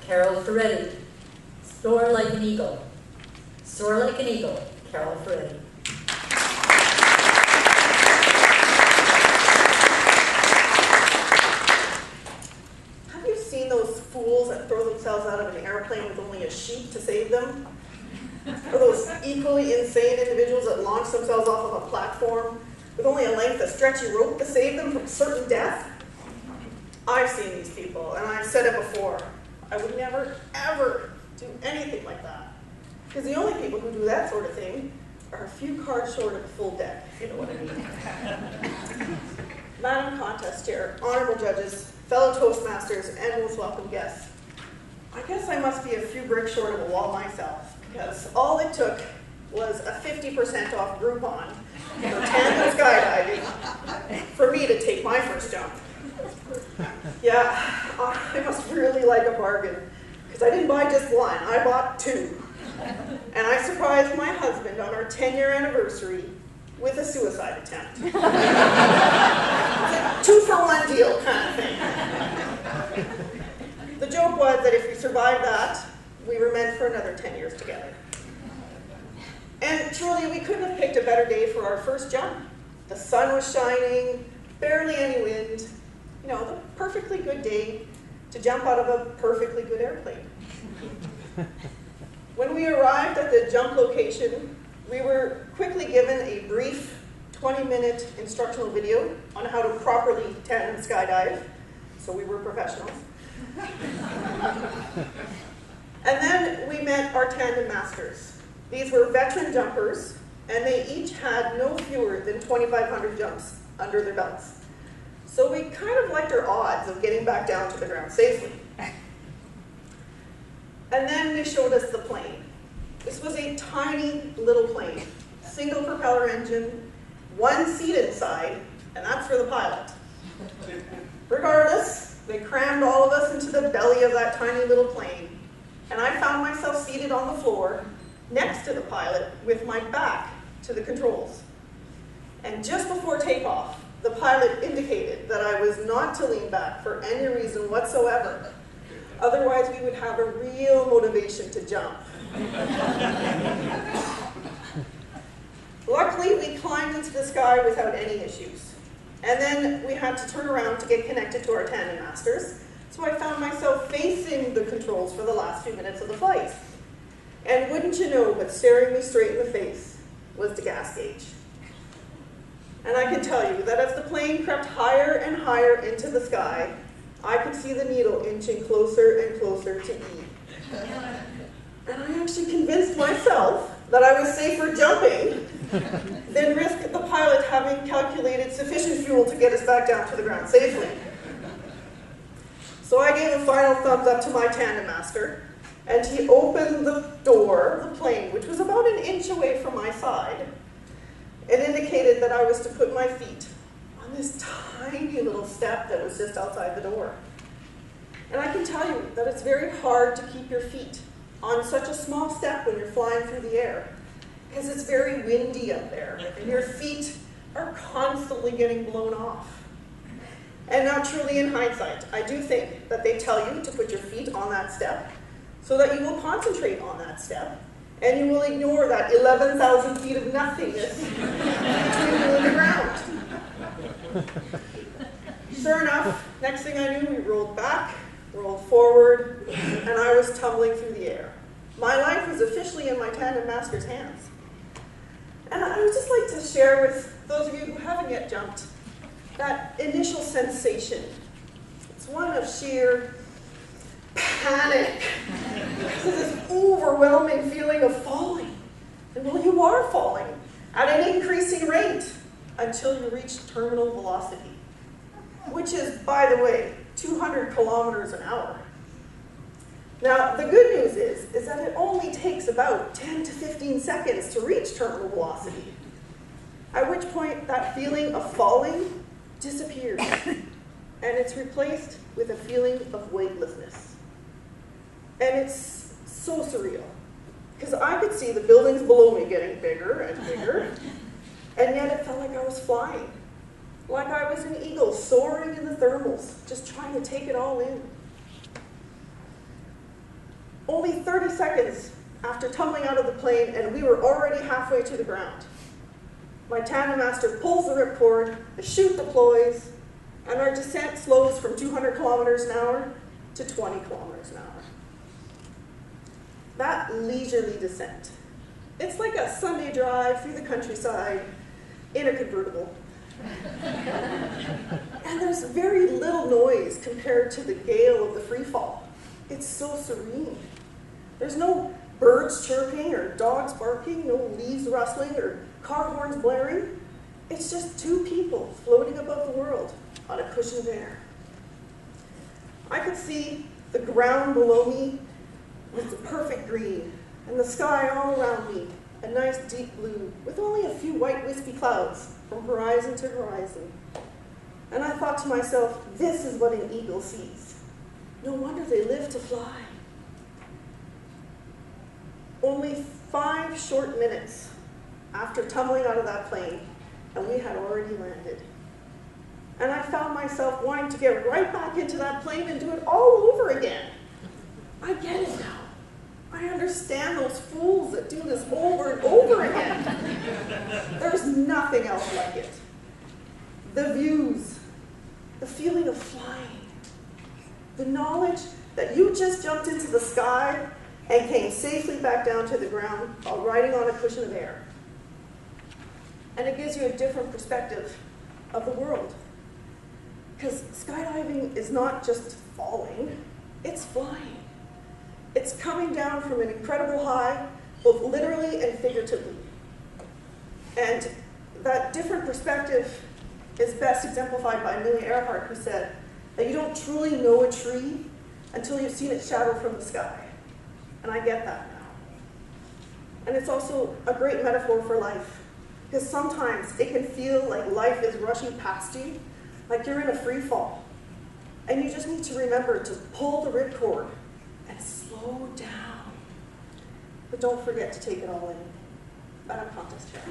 Carole Furedi. Soar Like an Eagle. Soar Like an Eagle, Carole Furedi. Have you seen those fools that throw themselves out of an airplane with only a sheet to save them? Or those equally insane individuals that launch themselves off of a platform with only a length of stretchy rope to save them from certain death? I've seen these people, and I've said it before. I would never, ever do anything like that. Because the only people who do that sort of thing are a few cars short of a full deck, if you know what I mean. Madam Contest Chair, honorable judges, fellow Toastmasters, and most welcome guests. I guess I must be a few bricks short of a wall myself, because all it took was a 50% off Groupon for tandem skydiving for me to take my first jump. Yeah, I must really like a bargain, because I didn't buy just one, I bought two. And I surprised my husband on our 10-year anniversary with a suicide attempt. It's a two-for-one deal kind of thing. The joke was that if we survived that, we were meant for another 10 years together. And truly, we couldn't have picked a better day for our first jump. The sun was shining, barely any wind. You know, the perfectly good day to jump out of a perfectly good airplane. When we arrived at the jump location, we were quickly given a brief 20-minute instructional video on how to properly tandem skydive, so we were professionals. And then we met our tandem masters. These were veteran jumpers, and they each had no fewer than 2,500 jumps under their belts. So we kind of liked our odds of getting back down to the ground safely. And then they showed us the plane. This was a tiny little plane, single propeller engine, one seat inside, and that's for the pilot. Regardless, they crammed all of us into the belly of that tiny little plane, and I found myself seated on the floor next to the pilot with my back to the controls. And just before takeoff, the pilot indicated that I was not to lean back for any reason whatsoever. Otherwise, we would have a real motivation to jump. Luckily, we climbed into the sky without any issues. And then we had to turn around to get connected to our tandem masters. So I found myself facing the controls for the last few minutes of the flight. And wouldn't you know, but staring me straight in the face was the gas gauge. And I can tell you that as the plane crept higher and higher into the sky, I could see the needle inching closer and closer to E. And I actually convinced myself that I was safer jumping than risk the pilot having calculated sufficient fuel to get us back down to the ground safely. So I gave a final thumbs up to my tandem master, and he opened the door of the plane, which was about an inch away from my side, and indicated that I was to put my feet on this tiny little step that was just outside the door. And I can tell you that it's very hard to keep your feet on such a small step when you're flying through the air, because it's very windy up there, and your feet are constantly getting blown off. And now truly in hindsight, I do think that they tell you to put your feet on that step so that you will concentrate on that step, and you will ignore that 11,000 feet of nothingness between you and the ground. Sure enough, next thing I knew, we rolled back, rolled forward, and I was tumbling through the air. My life was officially in my tandem master's hands. And I would just like to share with those of you who haven't yet jumped that initial sensation. It's one of sheer panic. It's this overwhelming feeling of falling. And well, you are falling at an increasing rate until you reach terminal velocity, which is, by the way, 200 kilometers an hour. Now, the good news is that it only takes about 10 to 15 seconds to reach terminal velocity, at which point that feeling of falling disappears, and it's replaced with a feeling of weightlessness. And it's so surreal, because I could see the buildings below me getting bigger and bigger, and yet it felt like I was flying, like I was an eagle soaring in the thermals, just trying to take it all in. Only 30 seconds after tumbling out of the plane, and we were already halfway to the ground. My tandem master pulls the ripcord, the chute deploys, and our descent slows from 200 kilometers an hour to 20 kilometers an hour. That leisurely descent, it's like a Sunday drive through the countryside in a convertible. And there's very little noise compared to the gale of the free fall. It's so serene. There's no birds chirping or dogs barking, no leaves rustling or car horns blaring. It's just two people floating above the world on a cushion of air. I could see the ground below me with the perfect green, and the sky all around me, a nice deep blue, with only a few white wispy clouds from horizon to horizon. And I thought to myself, this is what an eagle sees. No wonder they live to fly. Only 5 short minutes after tumbling out of that plane, and we had already landed. And I found myself wanting to get right back into that plane and do it all over again. I get it now. I understand those fools that do this over and over again. There's nothing else like it. The views, the feeling of flying, the knowledge that you just jumped into the sky and came safely back down to the ground while riding on a cushion of air. And it gives you a different perspective of the world. Because skydiving is not just falling, it's flying. It's coming down from an incredible high, both literally and figuratively. And that different perspective is best exemplified by Amelia Earhart, who said that you don't truly know a tree until you've seen its shadow from the sky. And I get that now. And it's also a great metaphor for life, because sometimes it can feel like life is rushing past you, like you're in a free fall. And you just need to remember to pull the ripcord and slow down. But don't forget to take it all in. Madam Contest Chair.